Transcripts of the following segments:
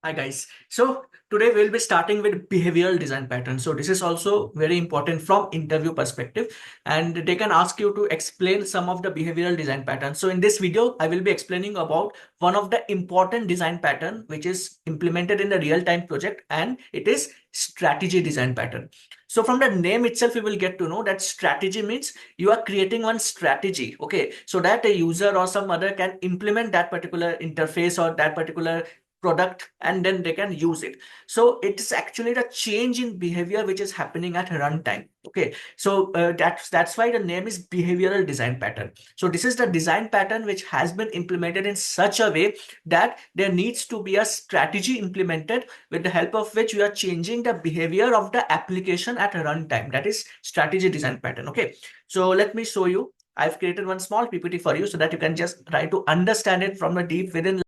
Hi guys. So today we'll be starting with behavioral design pattern. So this is also very important from interview perspective, and they can ask you to explain some of the behavioral design patterns. So in this video, I will be explaining about one of the important design pattern which is implemented in the real-time project, and it is strategy design pattern. So from the name itself, you will get to know that strategy means you are creating one strategy, okay, so that a user or some other can implement that particular interface or that particular product, and then they can use it. So it is actually the change in behavior which is happening at runtime. Okay, so that's why the name is behavioral design pattern. So this is the design pattern which has been implemented in such a way that there needs to be a strategy implemented with the help of which you are changing the behavior of the application at runtime. That is strategy design pattern. Okay, so let me show you. I've created one small PPT for you so that you can just try to understand it from the deep within.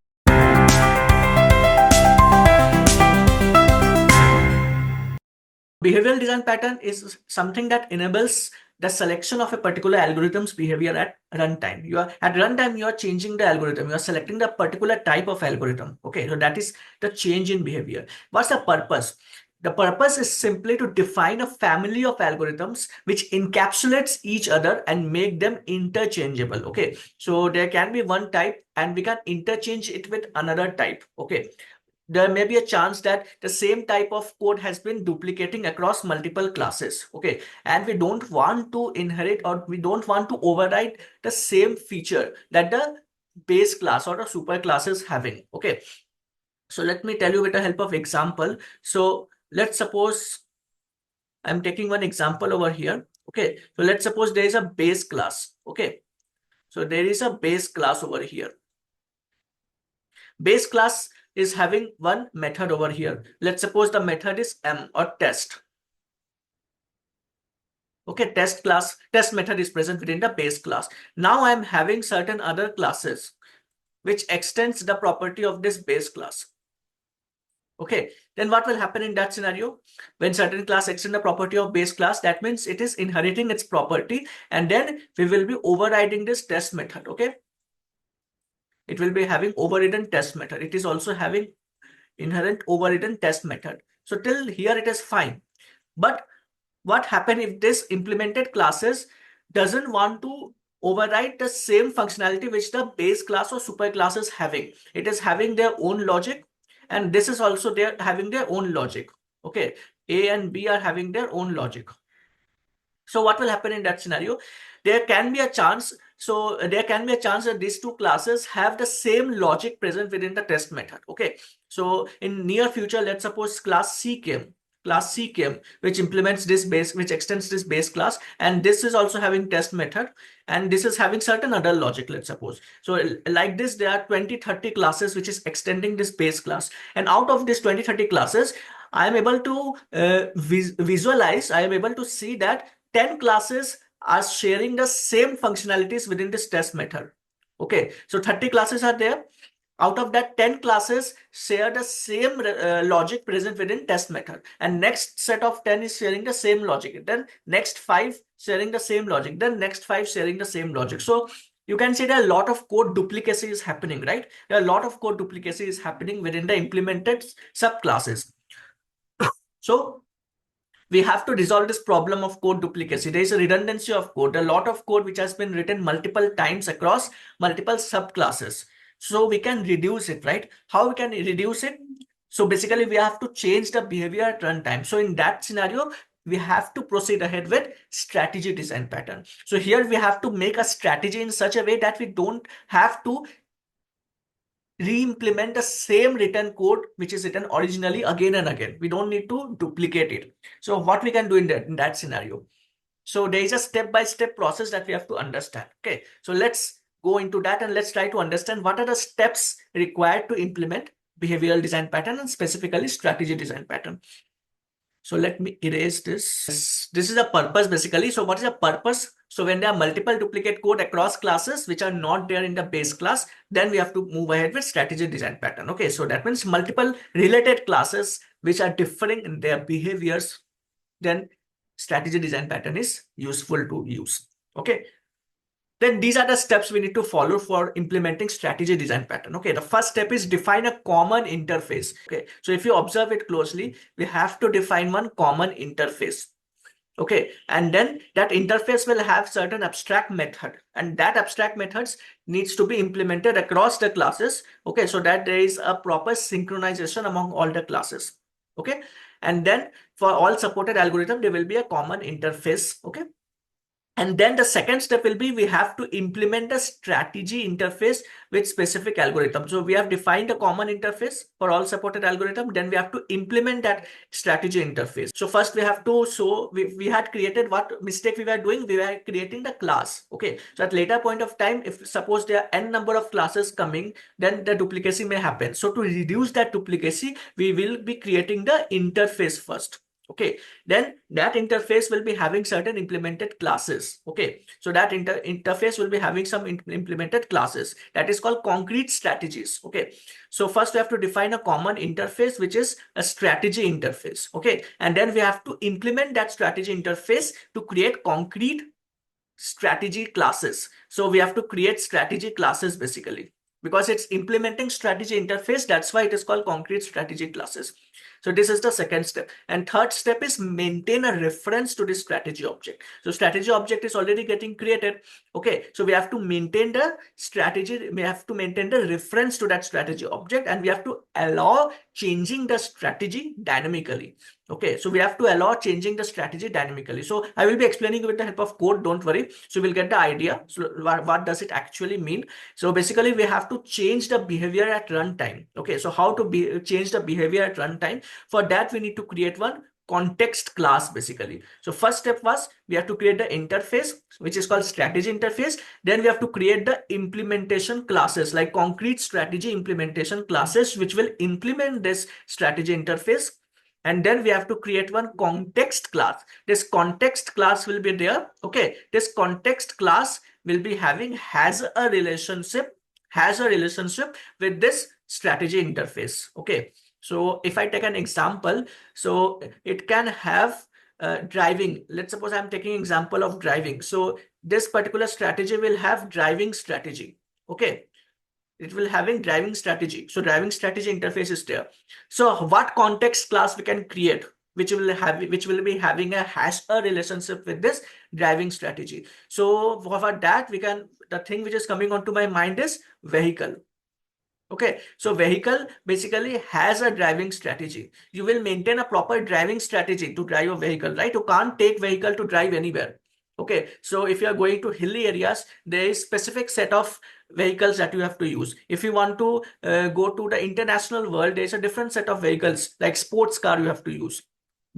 Behavioral design pattern is something that enables the selection of a particular algorithm's behavior at runtime. At runtime, you are changing the algorithm. You are selecting the particular type of algorithm. Okay, so that is the change in behavior. What's the purpose? The purpose is simply to define a family of algorithms which encapsulates each other and make them interchangeable. Okay, so there can be one type and we can interchange it with another type. Okay, there may be a chance that the same type of code has been duplicating across multiple classes. Okay, and we don't want to inherit or we don't want to override the same feature that the base class or the super class is having. Okay, so let me tell you with the help of example. So let's suppose I'm taking one example over here. Okay, so let's suppose there is a base class. Okay, so there is a base class over here. Base class is having one method over here. Let's suppose the method is m or test. Okay, test method is present within the base class. Now I'm having certain other classes which extends the property of this base class. Okay, then what will happen in that scenario? When certain class extend the property of base class, that means it is inheriting its property, and then we will be overriding this test method. Okay, it will be having overridden test method. It is also having inherent overridden test method. So till here it is fine. But what happen if this implemented classes doesn't want to override the same functionality which the base class or super class is having? It is having their own logic, and this is also having their own logic. Okay, A and B are having their own logic. So what will happen in that scenario? There can be a chance. So there can be a chance that these two classes have the same logic present within the test method. Okay. So in near future, let's suppose class C came, which implements this base, which extends this base class, and this is also having test method, and this is having certain other logic, let's suppose. So like this, there are 20-30 classes which is extending this base class, and out of this 20-30 classes, I am able to visualize, I am able to see that 10 classes are sharing the same functionalities within this test method. Okay, so 30 classes are there. Out of that, 10 classes share the same logic present within test method, and next set of 10 is sharing the same logic, then next 5 sharing the same logic, then next 5 sharing the same logic. So you can see that a lot of code duplicacy is happening, right? There are a lot of code duplicacy is happening within the implemented subclasses. So we have to resolve this problem of code duplicacy. There is a redundancy of code, a lot of code which has been written multiple times across multiple subclasses. So we can reduce it, right? How we can reduce it? So basically we have to change the behavior at runtime. So in that scenario, we have to proceed ahead with strategy design pattern. So here we have to make a strategy in such a way that we don't have to re-implement the same written code which is written originally again and again. We don't need to duplicate it. So what we can do in that scenario? So there is a step-by-step process that we have to understand. Okay, so let's go into that and let's try to understand what are the steps required to implement behavioral design pattern and specifically strategy design pattern. So let me erase this. This is the purpose basically. So what is the purpose? So when there are multiple duplicate code across classes which are not there in the base class, then we have to move ahead with strategy design pattern. Okay, so that means multiple related classes which are differing in their behaviors, then strategy design pattern is useful to use. Okay. Then these are the steps we need to follow for implementing strategy design pattern. Okay, the first step is define a common interface. Okay, so if you observe it closely, we have to define one common interface. Okay, and then that interface will have certain abstract method, and that abstract methods needs to be implemented across the classes. Okay, so that there is a proper synchronization among all the classes. Okay, and then for all supported algorithm, there will be a common interface. Okay, and then the second step will be we have to implement a strategy interface with specific algorithm. So we have defined a common interface for all supported algorithm. Then we have to implement that strategy interface. So first we have to, so we had created, what mistake we were doing? We were creating the class. Okay. So at later point of time, if suppose there are n number of classes coming, then the duplicacy may happen. So to reduce that duplicacy, we will be creating the interface first. Okay, then that interface will be having certain implemented classes. Okay, so that interface will be having some implemented classes that is called concrete strategies. Okay, so first we have to define a common interface, which is a strategy interface. Okay, and then we have to implement that strategy interface to create concrete strategy classes. So we have to create strategy classes basically, because it's implementing strategy interface. That's why it is called concrete strategy classes. So this is the second step. And third step is maintain a reference to this strategy object. So strategy object is already getting created. Okay, so we have to maintain the strategy. We have to maintain the reference to that strategy object, and we have to allow changing the strategy dynamically. Okay, so we have to allow changing the strategy dynamically. So I will be explaining with the help of code, don't worry. So we'll get the idea. So what does it actually mean? So basically we have to change the behavior at runtime. Okay, so how to change the behavior at runtime? For that, we need to create one context class basically. So first step was we have to create the interface, which is called strategy interface. Then we have to create the implementation classes, like concrete strategy implementation classes, which will implement this strategy interface. And then we have to create one context class. This context class will be there. Okay, this context class will be having has a relationship with this strategy interface. Okay, so if I take an example, so it can have driving. Let's suppose I'm taking example of driving. So this particular strategy will have driving strategy. Okay, it will having driving strategy. So driving strategy interface is there. So what context class we can create, which will be having a relationship with this driving strategy. So for that, we can, the thing which is coming onto my mind is vehicle. Okay, so vehicle basically has a driving strategy. You will maintain a proper driving strategy to drive a vehicle, right? You can't take vehicle to drive anywhere. Okay, so if you are going to hilly areas, there is specific set of vehicles that you have to use. If you want to go to the international world, there is a different set of vehicles, like sports car you have to use.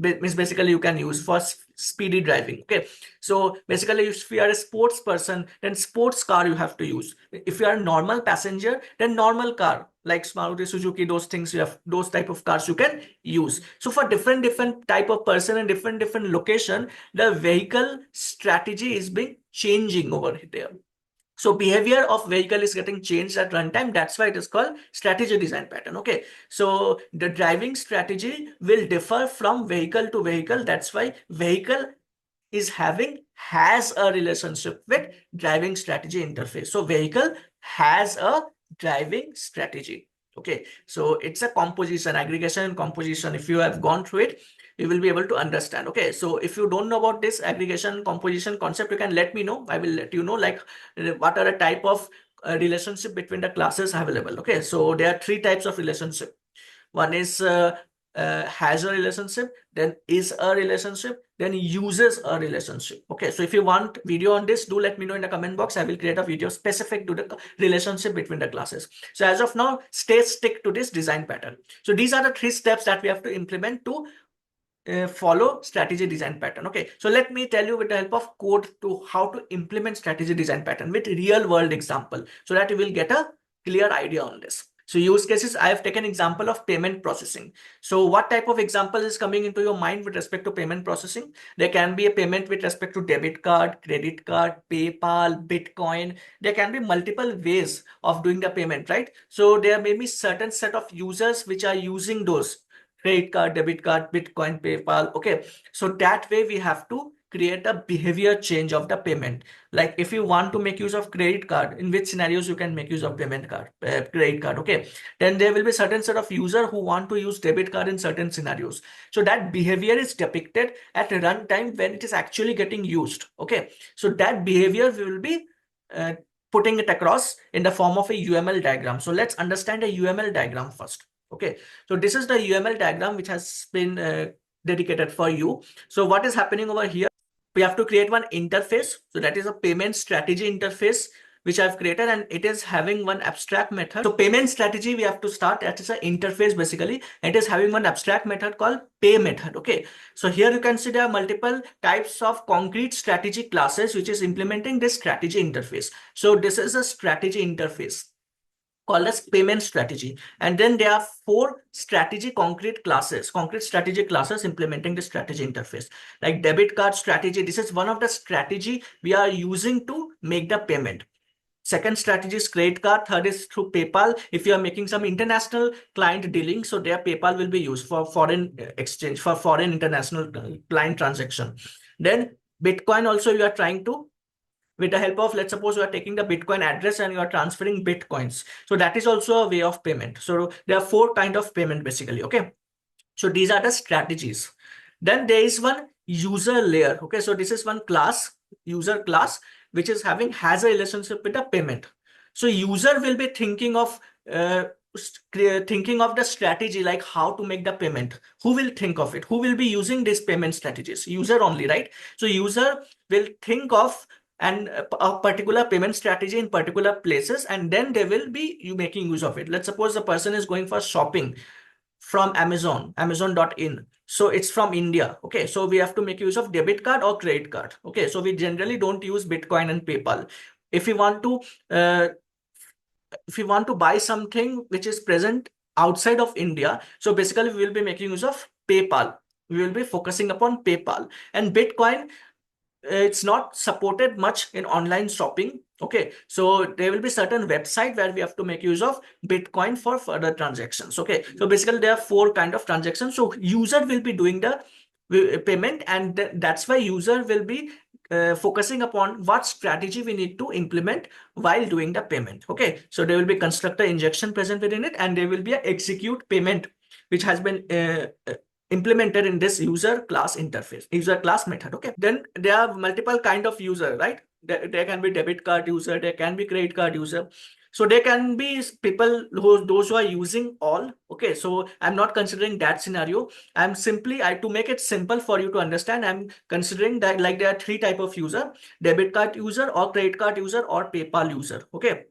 Means basically you can use for speedy driving. Okay, so basically if you are a sports person, then sports car you have to use. If you are a normal passenger, then normal car like Maruti Suzuki, those things you have, those type of cars you can use. So for different type of person and different location, the vehicle strategy is being changing over there. So behavior of vehicle is getting changed at runtime. That's why it is called strategy design pattern. Okay. So the driving strategy will differ from vehicle to vehicle. That's why vehicle has a relationship with driving strategy interface. So vehicle has a driving strategy. Okay. So it's a composition, aggregation and composition. If you have gone through it, you will be able to understand. Okay, so if you don't know about this aggregation composition concept, you can let me know. I will let you know like what are the type of relationship between the classes available. Okay, so there are three types of relationship. One is has a relationship, then is a relationship, then uses a relationship. Okay, so if you want video on this, do let me know in the comment box. I will create a video specific to the relationship between the classes. So as of now, stick to this design pattern. So these are the three steps that we have to implement to follow strategy design pattern. Okay, so let me tell you with the help of code to how to implement strategy design pattern with real world example, so that you will get a clear idea on this. So use cases, I have taken example of payment processing. So what type of example is coming into your mind with respect to payment processing? There can be a payment with respect to debit card, credit card, PayPal, Bitcoin. There can be multiple ways of doing the payment, right? So there may be certain set of users which are using those credit card, debit card, Bitcoin, PayPal. Okay, so that way we have to create a behavior change of the payment. Like if you want to make use of credit card, in which scenarios you can make use of credit card, okay? Then there will be certain set of user who want to use debit card in certain scenarios. So that behavior is depicted at runtime when it is actually getting used, okay? So that behavior we will be putting it across in the form of a UML diagram. So let's understand a UML diagram first. Okay, so this is the UML diagram which has been dedicated for you. So what is happening over here? We have to create one interface. So that is a payment strategy interface which I've created, and it is having one abstract method. So payment strategy, we have to start. That is an interface basically. It is having one abstract method called pay method. Okay, so here you can see there are multiple types of concrete strategy classes which is implementing this strategy interface. So this is a strategy interface called as payment strategy, and then there are 4 concrete strategy classes implementing the strategy interface. Like debit card strategy, this is one of the strategy we are using to make the payment. Second strategy is credit card. Third is through PayPal. If you are making some international client dealing, so their PayPal will be used for foreign exchange, for foreign international client transaction. Then Bitcoin also you are trying to, with the help of, let's suppose you are taking the Bitcoin address and you are transferring Bitcoins. So that is also a way of payment. So there are 4 kind of payment basically. Okay. So these are the strategies. Then there is one user layer. Okay. So this is one class, user class, which is has a relationship with the payment. So user will be thinking of the strategy, like how to make the payment. Who will think of it? Who will be using these payment strategies? User only, right? So user will think of a particular payment strategy in particular places, and then they will be making use of it. Let's suppose the person is going for shopping from amazon.in, so it's from India. Okay, so we have to make use of debit card or credit card. Okay, so we generally don't use Bitcoin and PayPal. If you want to buy something which is present outside of India, so basically we will be making use of PayPal. We will be focusing upon PayPal. And Bitcoin, it's not supported much in online shopping. Okay, so there will be certain website where we have to make use of Bitcoin for further transactions. Okay, so basically there are 4 kind of transactions. So user will be doing the payment, and that's why user will be focusing upon what strategy we need to implement while doing the payment. Okay, so there will be constructor injection present within it, and there will be a execute payment which has been implemented in this user class interface, user class method. Okay, then there are multiple kind of user, right? There can be debit card user, there can be credit card user. So there can be people those who are using all. Okay, so I'm not considering that scenario. I'm simply, to make it simple for you to understand, I'm considering that like there are 3 type of user: debit card user or credit card user or PayPal user. Okay,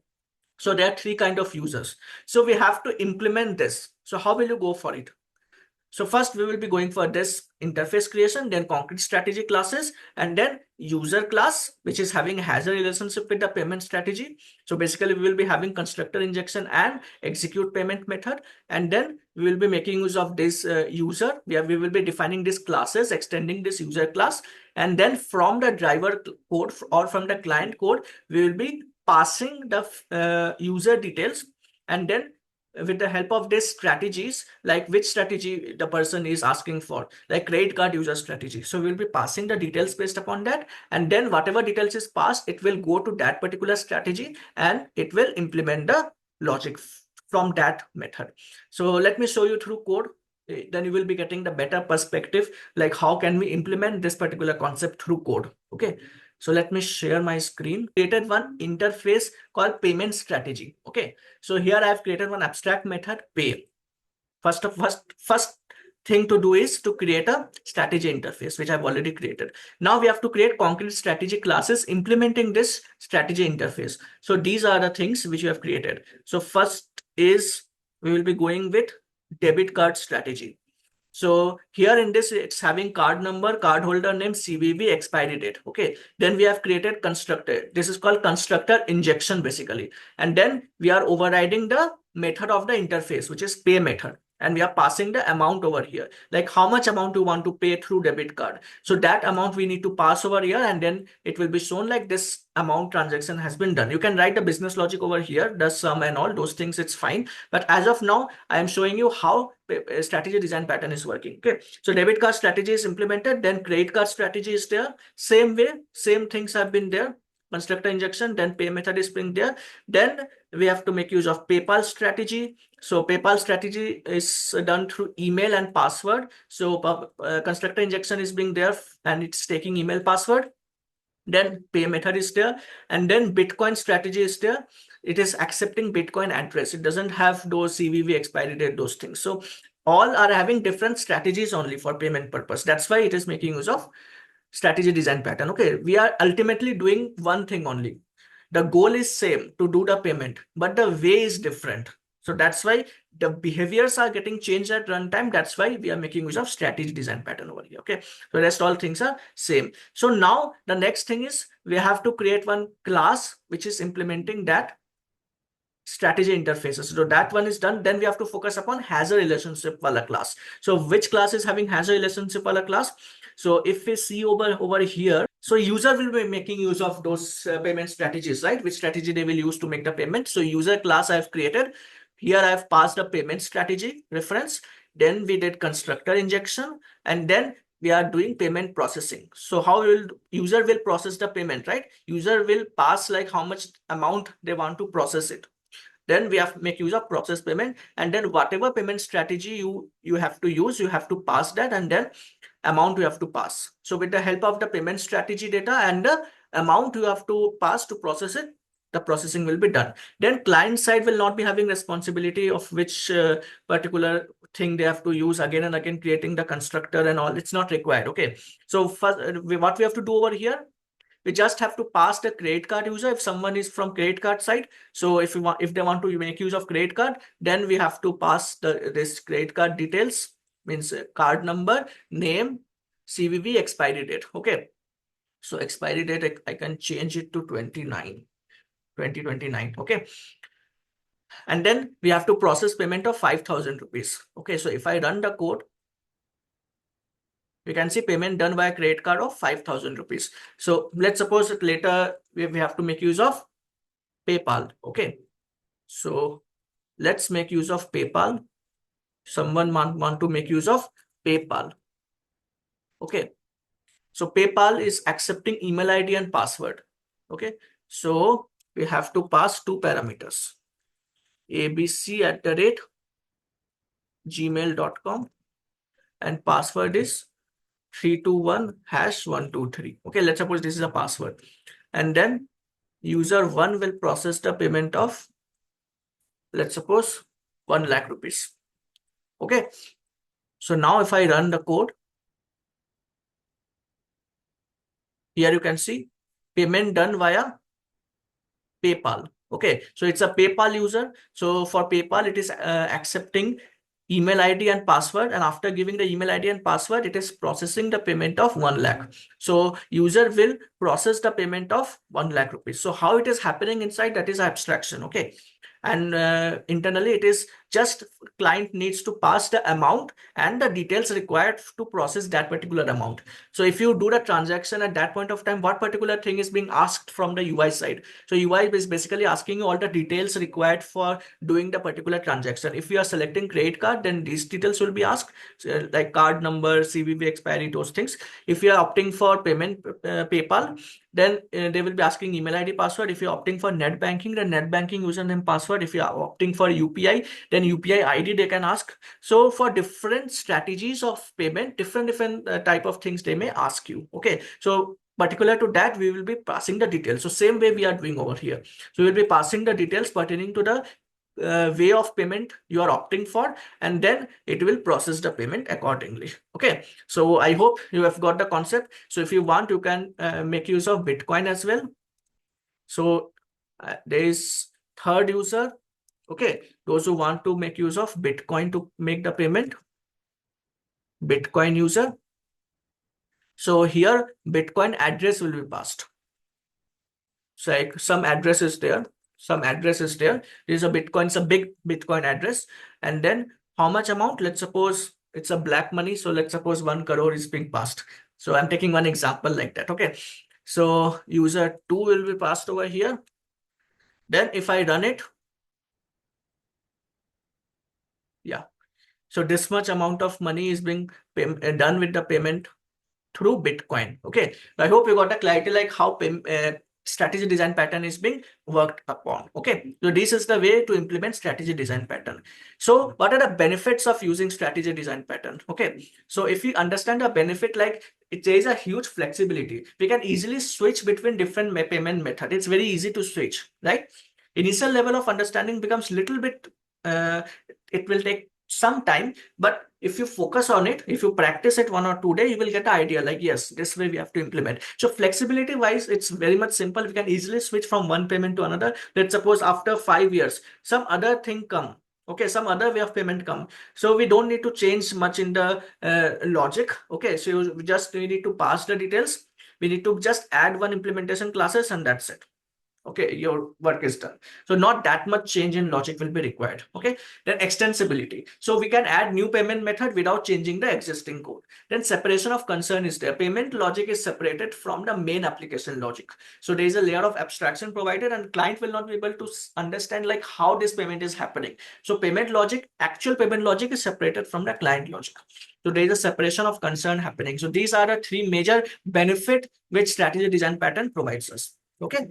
so there are 3 kind of users. So we have to implement this. So how will you go for it? So first we will be going for this interface creation, then concrete strategy classes, and then user class, which is has a relationship with the payment strategy. So basically we will be having constructor injection and execute payment method. And then we will be making use of this user. We will be defining these classes, extending this user class. And then from the driver code or from the client code, we will be passing the user details. And then with the help of these strategies, like which strategy the person is asking for, like credit card user strategy, so we'll be passing the details based upon that, and then whatever details is passed, it will go to that particular strategy and it will implement the logic from that method. So let me show you through code, then you will be getting the better perspective, like how can we implement this particular concept through code. Okay, so let me share my screen. Created one interface called payment strategy. Okay, so here I have created one abstract method, pay. First thing to do is to create a strategy interface, which I've already created. Now we have to create concrete strategy classes implementing this strategy interface. So these are the things which we have created. So first is we will be going with debit card strategy. So here in this, it's having card number, card holder name, CVV, expiry date. Okay. Then we have created constructor. This is called constructor injection basically. And then we are overriding the method of the interface, which is pay method. and we are passing the amount over here, like how much amount you want to pay through debit card. So that amount we need to pass over here, and then it will be shown like this amount transaction has been done. You can write the business logic over here, the sum and all those things, it's fine. But as of now, I am showing you how strategy design pattern is working. Okay, so debit card strategy is implemented, then credit card strategy is there. Same way, same things have been there. Constructor injection, then pay method is being there. Then we have to make use of PayPal strategy. So PayPal strategy is done through email and password. So constructor injection is being there and it's taking email password. Then pay method is there, and then Bitcoin strategy is there. It is accepting Bitcoin address. It doesn't have those CVV expiry date, those things. So all are having different strategies only for payment purpose. That's why it is making use of strategy design pattern. Okay, we are ultimately doing one thing only. The goal is same, to do the payment, but the way is different. So that's why the behaviors are getting changed at runtime. That's why we are making use of strategy design pattern over here. Okay, so rest all things are same. So now the next thing is we have to create one class which is implementing that strategy interfaces. So that one is done. Then we have to focus upon hazard relationship wala class. So which class is having hazard relationship wala class? So if we see over here, so user will be making use of those payment strategies, right? Which strategy they will use to make the payment. So user class I have created. Here I have passed a payment strategy reference. Then we did constructor injection, and then we are doing payment processing. So how will user will process the payment, right? User will pass like how much amount they want to process it. Then we have to make use of process payment, and then whatever payment strategy you have to use, you have to pass that, and then amount you have to pass. So with the help of the payment strategy data and the amount you have to pass to process it, the processing will be done. Then client side will not be having responsibility of which particular thing they have to use again and again, creating the constructor and all. It's not required. Okay, so first, what we have to do over here, we just have to pass the credit card user if someone is from credit card side. So if they want to make use of credit card, then we have to pass this credit card details, means card number, name, CVV, expiry date. Okay, so expiry date I can change it to 2029. Okay, and then we have to process payment of 5,000 rupees. Okay, so if I run the code, you can see payment done by a credit card of 5,000 rupees. So let's suppose that later we have to make use of PayPal. Okay, so let's make use of PayPal. Someone want to make use of PayPal. Okay, so PayPal is accepting email ID and password. Okay, so we have to pass two parameters, abc@gmail.com, and password is 321#123. Okay, let's suppose this is a password, and then user 1 will process the payment of, let's suppose, 1 lakh rupees. Okay, so now if I run the code, here you can see payment done via PayPal. Okay, so it's a PayPal user. So for PayPal, it is accepting email ID and password, and after giving the email ID and password, it is processing the payment of 1 lakh. So user will process the payment of 1 lakh rupees. So how it is happening inside, that is abstraction. Okay, and internally it is just client needs to pass the amount and the details required to process that particular amount. So if you do the transaction at that point of time, what particular thing is being asked from the UI side? So UI is basically asking you all the details required for doing the particular transaction. If you are selecting credit card, then these details will be asked, so like card number, CVV expiry, those things. If you are opting for payment PayPal, then they will be asking email ID, password. If you're opting for net banking, then net banking username, password. If you are opting for UPI, then UPI ID they can ask. So for different strategies of payment, different type of things they may ask you. Okay, so particular to that, we will be passing the details. So same way we are doing over here. So we'll be passing the details pertaining to the way of payment you are opting for, and then it will process the payment accordingly. Okay, so I hope you have got the concept. So if you want, you can make use of Bitcoin as well. So there is third user. Okay, those who want to make use of Bitcoin to make the payment, Bitcoin user. So here Bitcoin address will be passed. So like some address is there. Some address is there. There is a Bitcoin, it's a big Bitcoin address. And then how much amount? Let's suppose it's a black money. So let's suppose 1 crore is being passed. So I'm taking one example like that. Okay. So user 2 will be passed over here. Then if I run it, yeah. So this much amount of money is being done with the payment through Bitcoin. Okay. I hope you got a clarity like how strategy design pattern is being worked upon. Okay. So this is the way to implement strategy design pattern. So what are the benefits of using strategy design pattern? Okay. So if we understand the benefit, like there is a huge flexibility. We can easily switch between different payment method. It's very easy to switch, right? Initial level of understanding becomes little bit, it will take some time, but if you focus on it, if you practice it 1 or 2 days, you will get an idea like, yes, this way we have to implement. So flexibility wise, it's very much simple. We can easily switch from one payment to another. Let's suppose after 5 years, some other thing come. Okay, some other way of payment come. So we don't need to change much in the logic. Okay, so we need to pass the details. We need to just add one implementation classes and that's it. Okay, your work is done. So not that much change in logic will be required. Okay, then extensibility. So we can add new payment method without changing the existing code. Then separation of concern is there. Payment logic is separated from the main application logic. So there is a layer of abstraction provided and client will not be able to understand like how this payment is happening. So payment logic, actual payment logic is separated from the client logic. So there is a separation of concern happening. So these are the three major benefit which strategy design pattern provides us. Okay.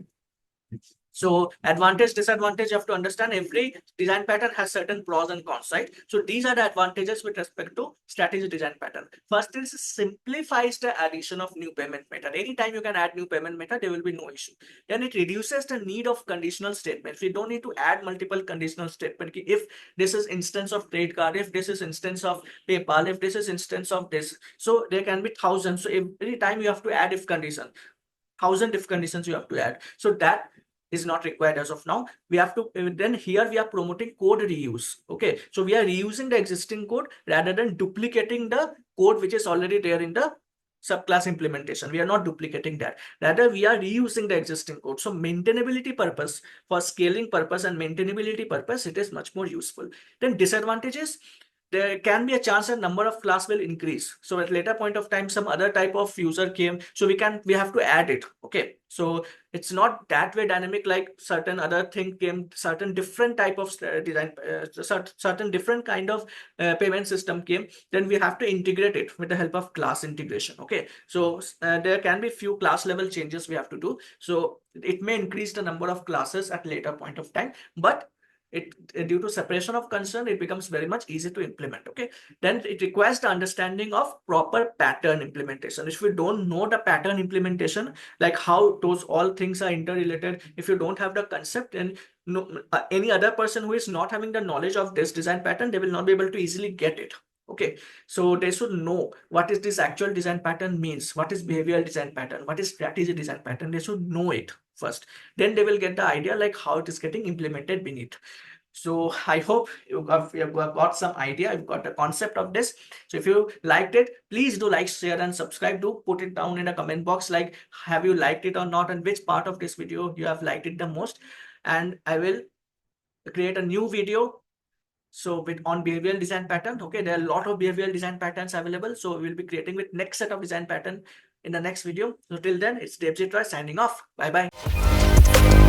So advantage, disadvantage, you have to understand every design pattern has certain pros and cons, right? So these are the advantages with respect to strategy design pattern. First is simplifies the addition of new payment method. Anytime you can add new payment method, there will be no issue. Then it reduces the need of conditional statements. We don't need to add multiple conditional statement. If this is instance of trade card, if this is instance of PayPal, if this is instance of this, so there can be thousands. So every time you have to add if condition, 1,000 if conditions you have to add. So that is not required as of now. We have to, then here we are promoting code reuse. Okay, so we are reusing the existing code rather than duplicating the code which is already there in the subclass implementation. We are not duplicating that. Rather, we are reusing the existing code. So maintainability purpose, for scaling purpose and maintainability purpose, it is much more useful. Then disadvantages, there can be a chance that number of class will increase. So at later point of time, some other type of user came. So we have to add it. Okay. So it's not that way dynamic like certain other thing came, certain different type of design, certain different kind of payment system came. Then we have to integrate it with the help of class integration. Okay. So there can be few class level changes we have to do. So it may increase the number of classes at later point of time, but due to separation of concern, it becomes very much easy to implement. Okay, then it requires the understanding of proper pattern implementation. If we don't know the pattern implementation, like how those all things are interrelated, if you don't have the concept, and no, any other person who is not having the knowledge of this design pattern, they will not be able to easily get it. Okay, so they should know what is this actual design pattern means, what is behavioral design pattern, what is strategy design pattern. They should know it first. Then they will get the idea like how it is getting implemented beneath. So I hope you have got some idea, you've got the concept of this. So if you liked it, please do like, share and subscribe. Do put it down in the comment box like have you liked it or not and which part of this video you have liked it the most. And I will create a new video so with on behavioral design pattern. Okay, there are a lot of behavioral design patterns available. So we'll be creating with next set of design pattern in the next video. So till then, it's Devjit Roy signing off. Bye bye.